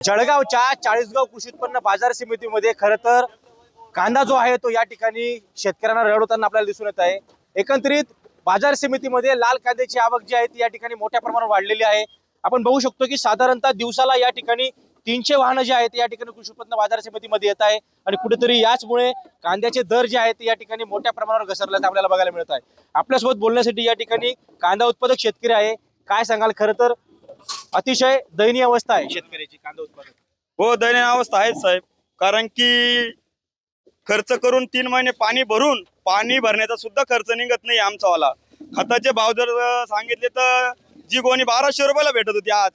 जळगावच्या चाळीसगाव कृषी उत्पन्न बाजार समितीमध्ये खरं तर कांदा जो आहे तो या ठिकाणी शेतकऱ्यांना रडवताना आपल्याला दिसून येत आहे। एकंदरीत बाजार समितीमध्ये लाल कांद्याची आवक जी आहे ती या ठिकाणी मोठ्या प्रमाणावर वाढलेली आहे। आपण बघू शकतो की साधारणतः दिवसाला या ठिकाणी 300 वाहनं जी आहेत या ठिकाणी कृषी उत्पन्न बाजार समितीमध्ये येत आहे आणि कुठेतरी याचमुळे कांद्याचे दर जे आहेत या ठिकाणी मोठ्या प्रमाणावर घसरल्याचं आपल्याला बघायला मिळत आहे। आपल्यासोबत बोलण्यासाठी या ठिकाणी कांदा उत्पादक शेतकरी आहे। काय सांगाल? खरं तर अतिशय दयनीय अवस्था आहे शेतकऱ्याची कांदा उत्पादक। हो, दयनीय अवस्था आहे साहेब। कारण की खर्च करून 3 महिने पाणी भरण्याचा सुद्धा खर्च निघत नाही आमचावाला। खताचे भाव जर सांगितले तर जी गोणी 1200 रुपयाला भेटत होती आज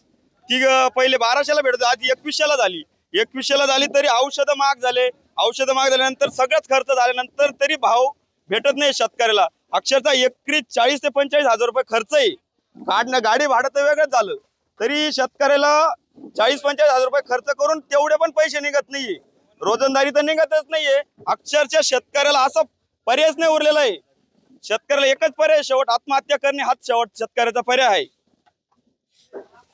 ती पहिले 1200ला भेटत होती, आज 2100ला झाली। 2100ला झाली तरी औषध महाग झाल्यानंतर सगळंच खर्च झाल्यानंतर तरी भाव भेटत नाही शेतकऱ्याला। अक्षरशः एकरी 40 ते 45 हजार रुपये खर्च आहे। काढणं गाडी भाडं तर वेगळंच झालं तरी शेतकऱ्याला 40-45 हजार रुपये खर्च करून तेवढे पण पैसे निघत नाहीये। रोजंदारी तर निघतच नाहीये। अक्षरशः शेतकऱ्याला असा पर्यायच नाही उरलेला आहे। शेतकऱ्याला एकच पर्याय, शेवट आत्महत्या करणे हाच शेवट शेतकऱ्याचा पर्याय आहे।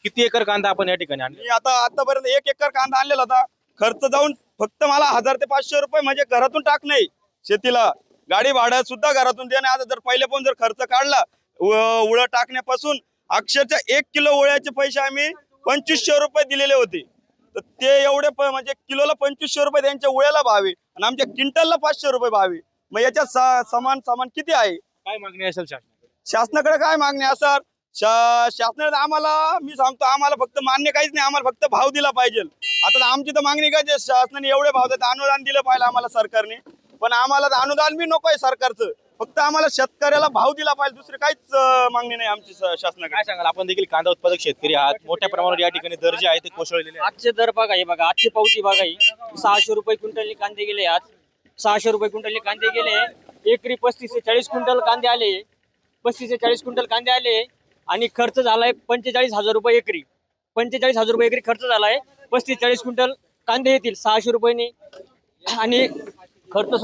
किती एकर कांदा आपण या ठिकाणी आणला? मी आतापर्यंत 1 एकर कांदा आणलेला होता। खर्च जाऊन फक्त मला 1000 ते 500 रुपये म्हणजे घरातून टाकणे शेतीला, गाडी भाडं सुद्धा घरातून देणे। आता जर पहिले पण जर खर्च काढला उळं टाकण्यापासून अक्षरशः 1 किलो उळ्याचे पैसे आम्ही 2500 रुपये दिलेले होते। तर ते एवढे म्हणजे किलोला 2500 रुपये त्यांच्या उळ्याला भाव आहे आणि आमच्या क्विंटलला 500 रुपये भाव आहे। मग याच्यात समान किती आहे? काय मागणी असेल शासनाकडे काय मागणी असेल? शासनाने आम्हाला, मी सांगतो, आम्हाला फक्त मान्य काहीच नाही, आम्हाला फक्त भाव दिला पाहिजे। आता आमची तर मागणी काय, शासनाने एवढे भाव देतात, अनुदान दिलं पाहिजे आम्हाला सरकारने, पण आम्हाला तर अनुदान बी नको आहे सरकारचं। फक्त आम्हाला शेतकऱ्याला भाव दिला पाहिजे, दुसरी काहीच मागणी नाही आमची शासनाकडे। काय सांगाल? आपण देखील कांदा उत्पादक शेतकरी आहात, मोठ्या प्रमाणावर या ठिकाणी दर जे आहे ते कोसळलेले आहेत। आजचे दर बघा, हे बघा आजची पावती बघा, ही 600 रुपये क्विंटलनी कांदे गेले। आज 600 रुपये क्विंटलनी कांदे गेले। एकरी 35 ते 40 क्विंटल कांदे आले, 35 ते 40 क्विंटल कांदे आले आणि खर्च झालाय 45 हजार रुपये एकरी। 45 हजार रुपये एकरी खर्च झालाय। 35-40 क्विंटल कांदे येतील 600 रुपयांनी आणि खर्च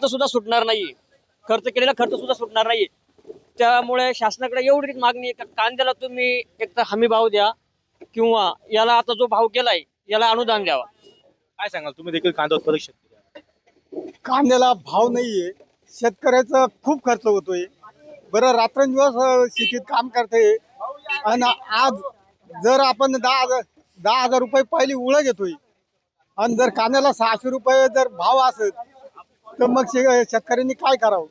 सुद्धा सुटणार नाहीये। खर्च केलेला खर्च सुद्धा सुटणार नाहीये। त्यामुळे शासनाकडे एवढीच मागणी आहे, कांद्याला तुम्ही एक तर हमी भाव द्या किंवा याला आता जो भाव केलाय याला अनुदान द्यावा। काय सांगाल? तुम्ही देखील कांदा उत्पादक शेतकरी आहात। कांद्याला भाव नाहीये, शेतकऱ्याचा खूप खर्च होतोय। बरं, रात्रंदिवस शेतीत काम करते आणि आज जर आपण 10,000 रुपये पहिली उळं घेतोय आणि जर कांद्याला 600 रुपये जर भाव असत तर मग शेतकऱ्यांनी काय करावं?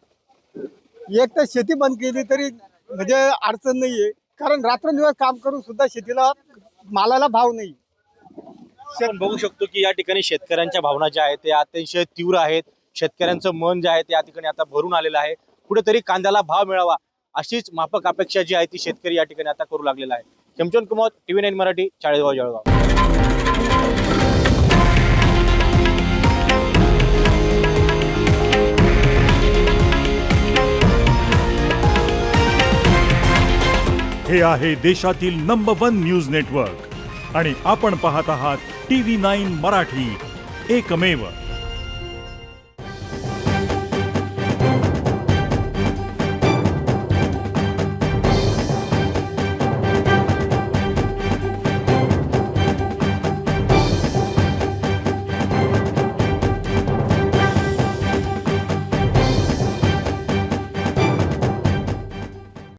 एक तर शेती बंद केली तरी म्हणजे अडचण नाहीये, कारण रात्रंदिवस काम करून सुद्धा शेतीला मालाला भाव नाही। आपण बघू शकतो की या ठिकाणी शेतकऱ्यांच्या भावना ज्या आहेत ते अतिशय तीव्र आहेत। शेतकऱ्यांचं मन जे आहे ते या ठिकाणी आता भरून आलेलं आहे। कुठेतरी कांद्याला भाव मिळावा अशीच माफक अपेक्षा जी आहे ती शेतकरी या ठिकाणी आता करू लागलेला आहे। चमचन कुमार, TV9 मराठी, चाळीसगाव, जळगाव। हे आहे देशातील नंबर 1 न्यूज नेटवर्क आणि आपण पाहत आहात TV9 मराठी, एकमेव।